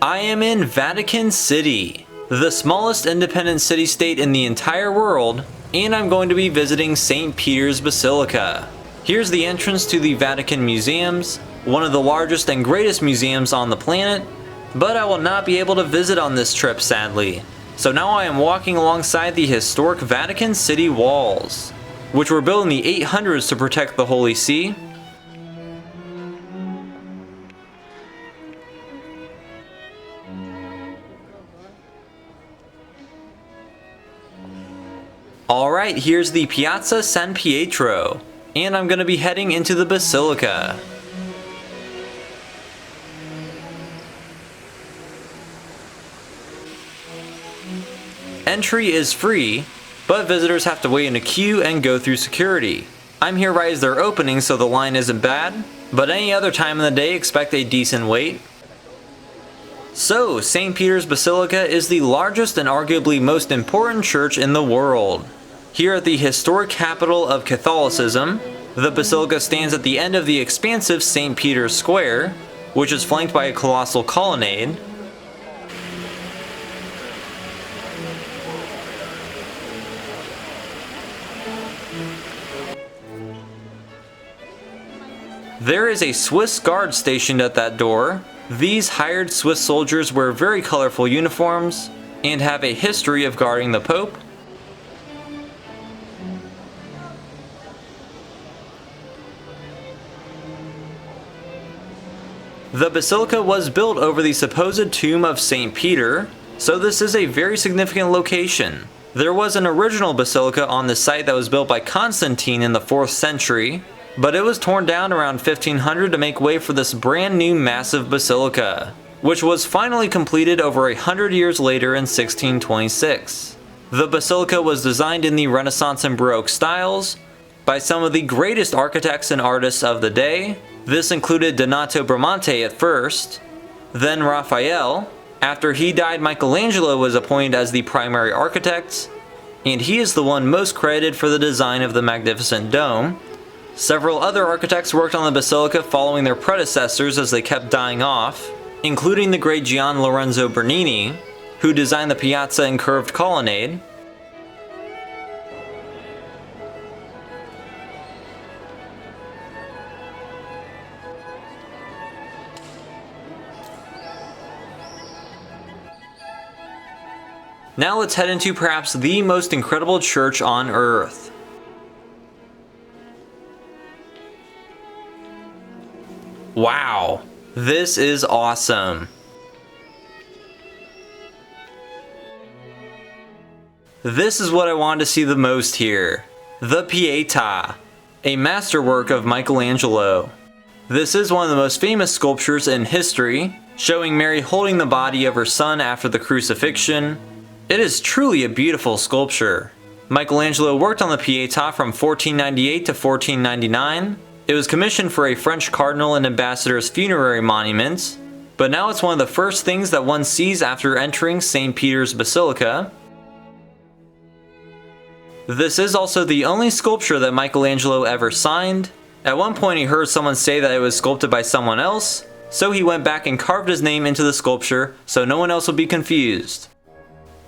I am in Vatican City, the smallest independent city-state in the entire world, and I'm going to be visiting St. Peter's Basilica. Here's the entrance to the Vatican Museums, one of the largest and greatest museums on the planet, but I will not be able to visit on this trip, sadly. So now I am walking alongside the historic Vatican City walls, which were built in the 800s to protect the Holy See. Alright, here's the Piazza San Pietro, and I'm going to be heading into the Basilica. Entry is free, but visitors have to wait in a queue and go through security. I'm here right as they're opening, so the line isn't bad, but any other time in the day expect a decent wait. So, St. Peter's Basilica is the largest and arguably most important church in the world. Here at the historic capital of Catholicism, the Basilica stands at the end of the expansive St. Peter's Square, which is flanked by a colossal colonnade. There is a Swiss guard stationed at that door. These hired Swiss soldiers wear very colorful uniforms and have a history of guarding the Pope. The Basilica was built over the supposed tomb of St. Peter, so this is a very significant location. There was an original basilica on the site that was built by Constantine in the 4th century, but it was torn down around 1500 to make way for this brand new massive basilica, which was finally completed over 100 years later in 1626. The basilica was designed in the Renaissance and Baroque styles by some of the greatest architects and artists of the day. This included Donato Bramante at first, then Raphael. After he died, Michelangelo was appointed as the primary architect, and he is the one most credited for the design of the magnificent dome. Several other architects worked on the basilica following their predecessors as they kept dying off, including the great Gian Lorenzo Bernini, who designed the piazza and curved colonnade. Now let's head into perhaps the most incredible church on earth. Wow, this is awesome. This is what I wanted to see the most here. The Pieta, a masterwork of Michelangelo. This is one of the most famous sculptures in history, showing Mary holding the body of her son after the crucifixion. It is truly a beautiful sculpture. Michelangelo worked on the Pieta from 1498 to 1499. It was commissioned for a French cardinal and ambassador's funerary monument, but now it's one of the first things that one sees after entering St. Peter's Basilica. This is also the only sculpture that Michelangelo ever signed. At one point he heard someone say that it was sculpted by someone else, so he went back and carved his name into the sculpture so no one else would be confused.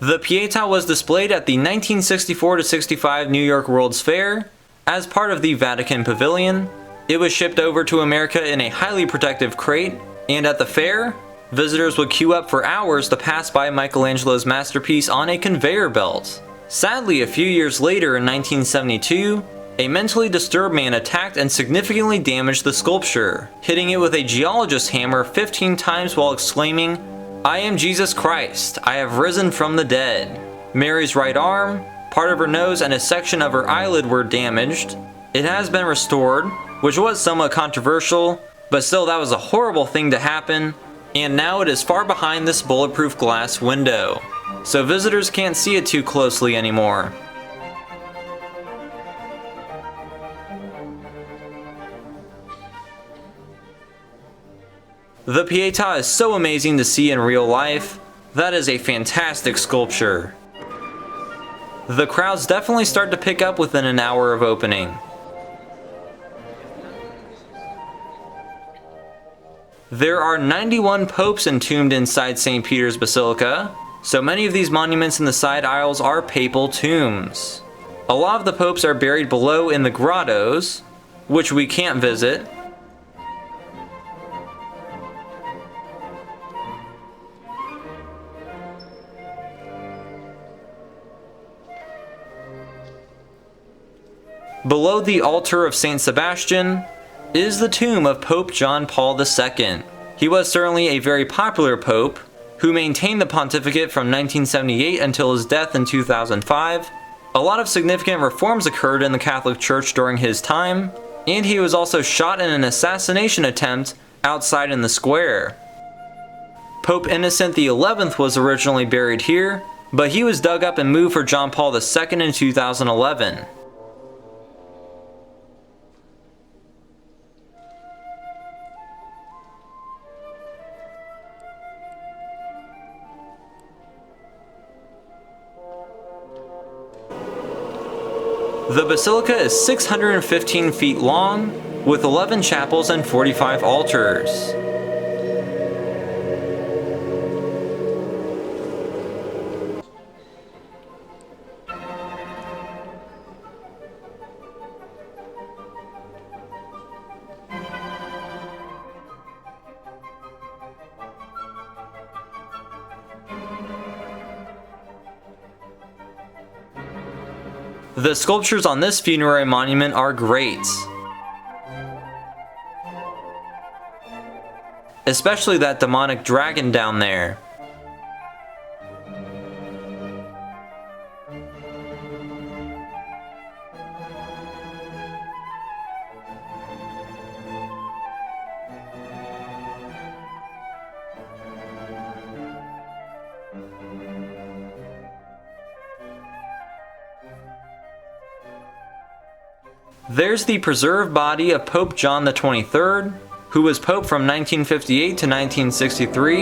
The Pieta was displayed at the 1964-65 New York World's Fair as part of the Vatican Pavilion. It was shipped over to America in a highly protective crate, and at the fair, visitors would queue up for hours to pass by Michelangelo's masterpiece on a conveyor belt. Sadly, a few years later in 1972, a mentally disturbed man attacked and significantly damaged the sculpture, hitting it with a geologist's hammer 15 times while exclaiming, "I am Jesus Christ, I have risen from the dead." Mary's right arm, part of her nose, and a section of her eyelid were damaged. It has been restored, which was somewhat controversial, but still that was a horrible thing to happen, and now it is far behind this bulletproof glass window, so visitors can't see it too closely anymore. The Pieta is so amazing to see in real life. That is a fantastic sculpture. The crowds definitely start to pick up within an hour of opening. There are 91 popes entombed inside St. Peter's Basilica, so many of these monuments in the side aisles are papal tombs. A lot of the popes are buried below in the grottos, which we can't visit. Below the altar of St. Sebastian is the tomb of Pope John Paul II. He was certainly a very popular pope who maintained the pontificate from 1978 until his death in 2005. A lot of significant reforms occurred in the Catholic Church during his time, and he was also shot in an assassination attempt outside in the square. Pope Innocent XI was originally buried here, but he was dug up and moved for John Paul II in 2011. The Basilica is 615 feet long, with 11 chapels and 45 altars. The sculptures on this funerary monument are great, especially that demonic dragon down there. There's the preserved body of Pope John XXIII, who was Pope from 1958 to 1963.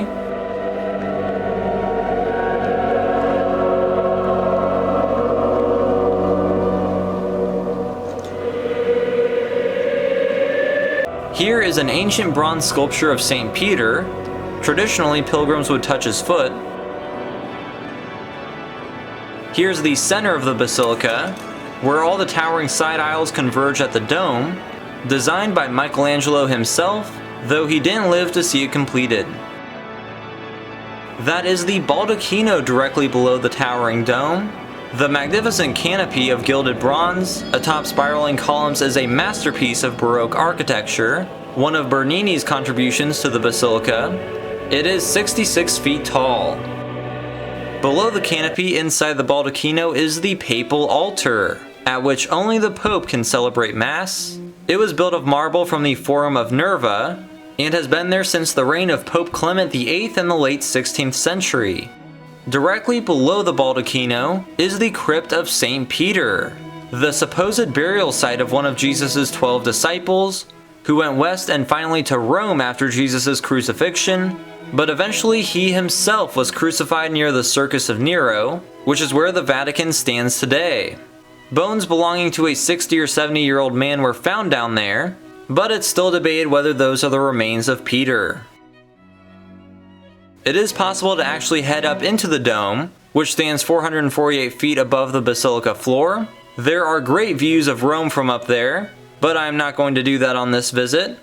Here is an ancient bronze sculpture of St. Peter. Traditionally, pilgrims would touch his foot. Here's the center of the basilica, where all the towering side aisles converge at the dome, designed by Michelangelo himself, though he didn't live to see it completed. That is the Baldacchino directly below the towering dome. The magnificent canopy of gilded bronze atop spiraling columns is a masterpiece of Baroque architecture, one of Bernini's contributions to the basilica. It is 66 feet tall. Below the canopy inside the Baldacchino is the papal altar, at which only the Pope can celebrate Mass. It was built of marble from the Forum of Nerva, and has been there since the reign of Pope Clement VIII in the late 16th century. Directly below the Baldacchino is the crypt of St. Peter, the supposed burial site of one of Jesus' 12 disciples, who went west and finally to Rome after Jesus' crucifixion, but eventually he himself was crucified near the Circus of Nero, which is where the Vatican stands today. Bones belonging to a 60 or 70-year-old man were found down there, but it's still debated whether those are the remains of Peter. It is possible to actually head up into the dome, which stands 448 feet above the basilica floor. There are great views of Rome from up there, but I'm not going to do that on this visit.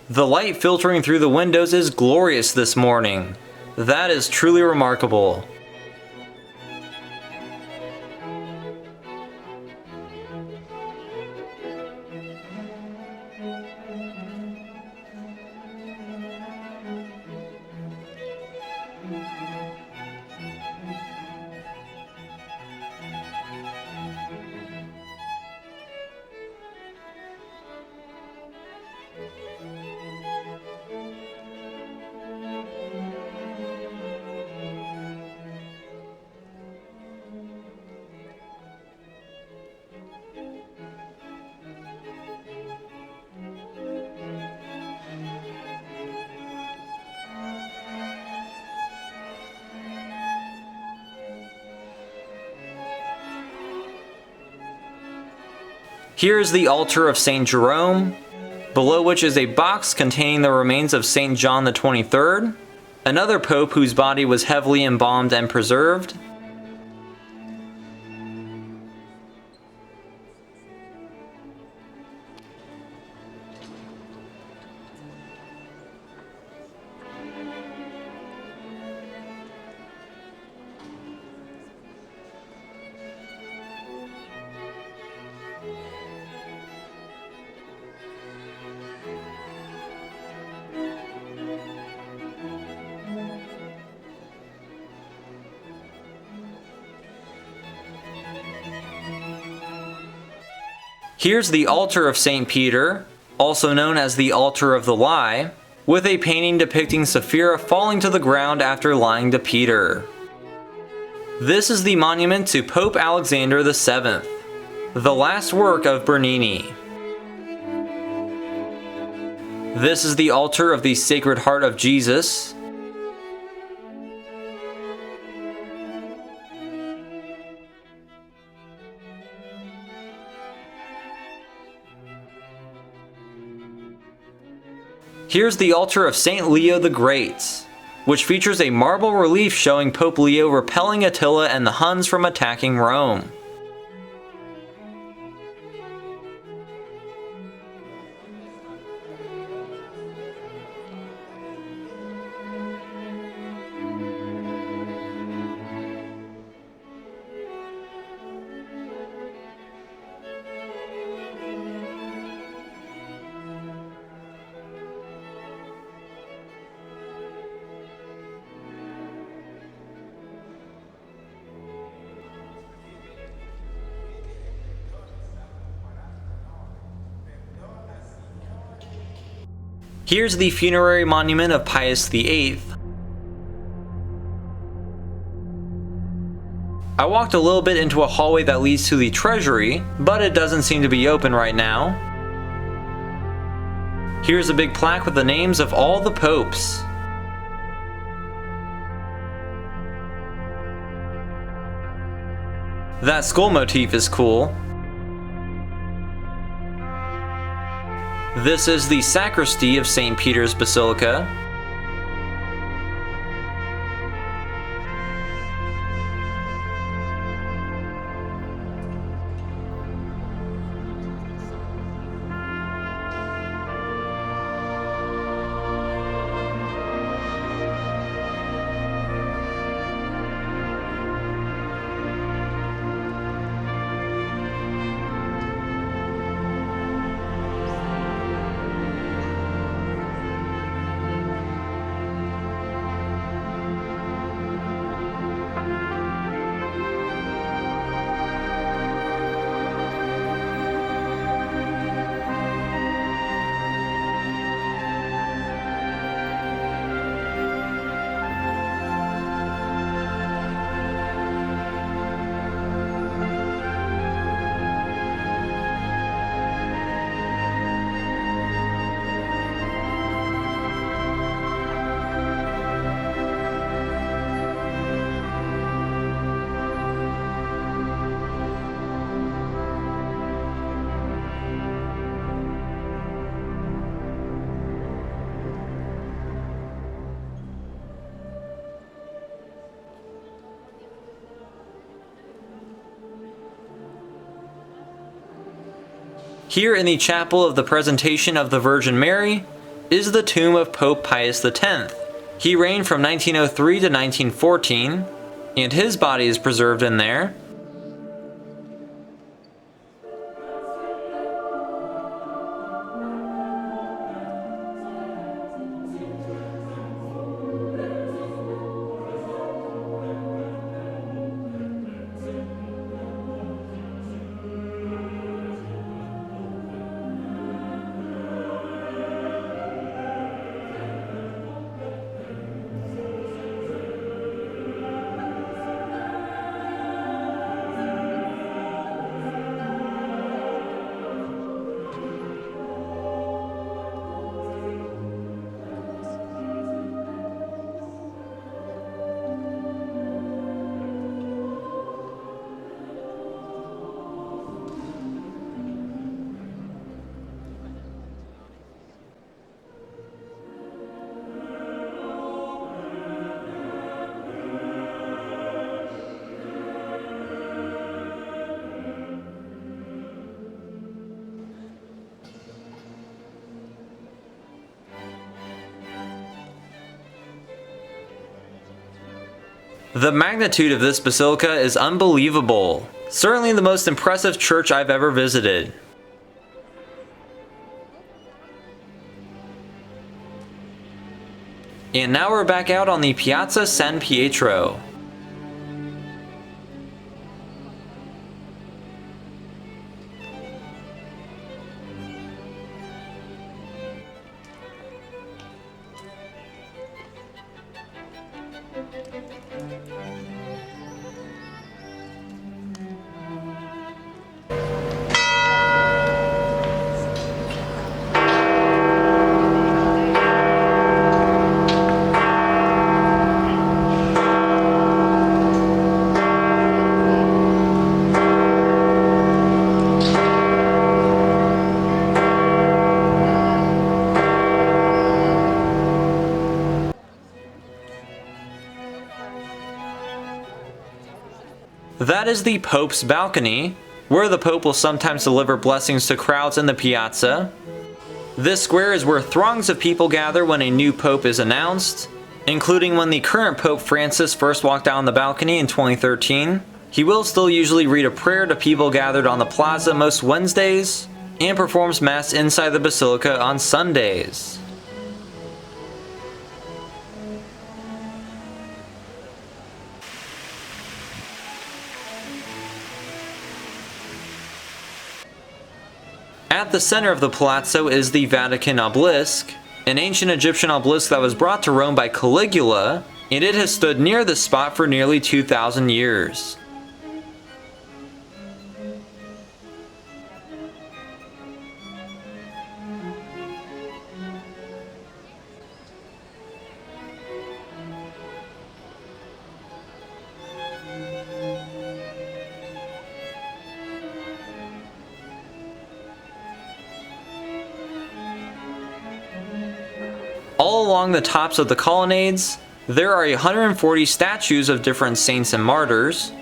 The light filtering through the windows is glorious this morning. That is truly remarkable. Here is the altar of St. Jerome, below which is a box containing the remains of St. John the 23rd, another pope whose body was heavily embalmed and preserved. Here's the altar of St. Peter, also known as the altar of the lie, with a painting depicting Sapphira falling to the ground after lying to Peter. This is the monument to Pope Alexander VII, the last work of Bernini. This is the altar of the Sacred Heart of Jesus. Here's the altar of St. Leo the Great, which features a marble relief showing Pope Leo repelling Attila and the Huns from attacking Rome. Here's the funerary monument of Pius VIII. I walked a little bit into a hallway that leads to the treasury, but it doesn't seem to be open right now. Here's a big plaque with the names of all the popes. That skull motif is cool. This is the sacristy of St. Peter's Basilica. Here in the chapel of the Presentation of the Virgin Mary is the tomb of Pope Pius X. He reigned from 1903 to 1914, and his body is preserved in there. The magnitude of this basilica is unbelievable. Certainly the most impressive church I've ever visited. And now we're back out on the Piazza San Pietro. That is the Pope's balcony, where the Pope will sometimes deliver blessings to crowds in the piazza. This square is where throngs of people gather when a new Pope is announced, including when the current Pope Francis first walked down the balcony in 2013. He will still usually read a prayer to people gathered on the plaza most Wednesdays, and performs Mass inside the Basilica on Sundays. At the center of the palazzo is the Vatican obelisk, an ancient Egyptian obelisk that was brought to Rome by Caligula, and it has stood near this spot for nearly 2,000 years. All along the tops of the colonnades, there are 140 statues of different saints and martyrs.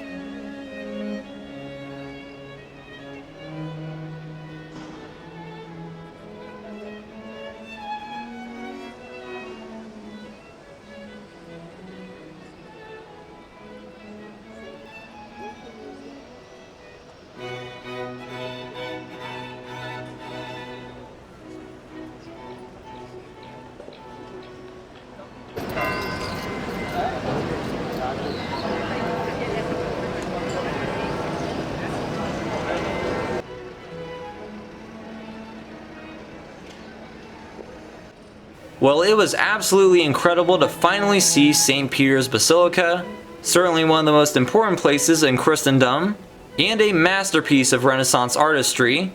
Well, it was absolutely incredible to finally see St. Peter's Basilica, certainly one of the most important places in Christendom, and a masterpiece of Renaissance artistry.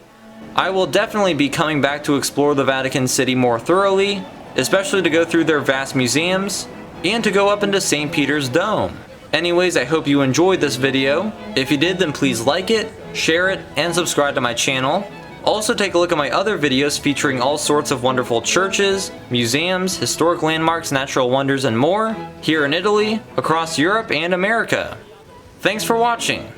I will definitely be coming back to explore the Vatican City more thoroughly, especially to go through their vast museums, and to go up into St. Peter's Dome. Anyways, I hope you enjoyed this video. If you did, then please like it, share it, and subscribe to my channel. Also take a look at my other videos featuring all sorts of wonderful churches, museums, historic landmarks, natural wonders, and more, here in Italy, across Europe, and America. Thanks for watching!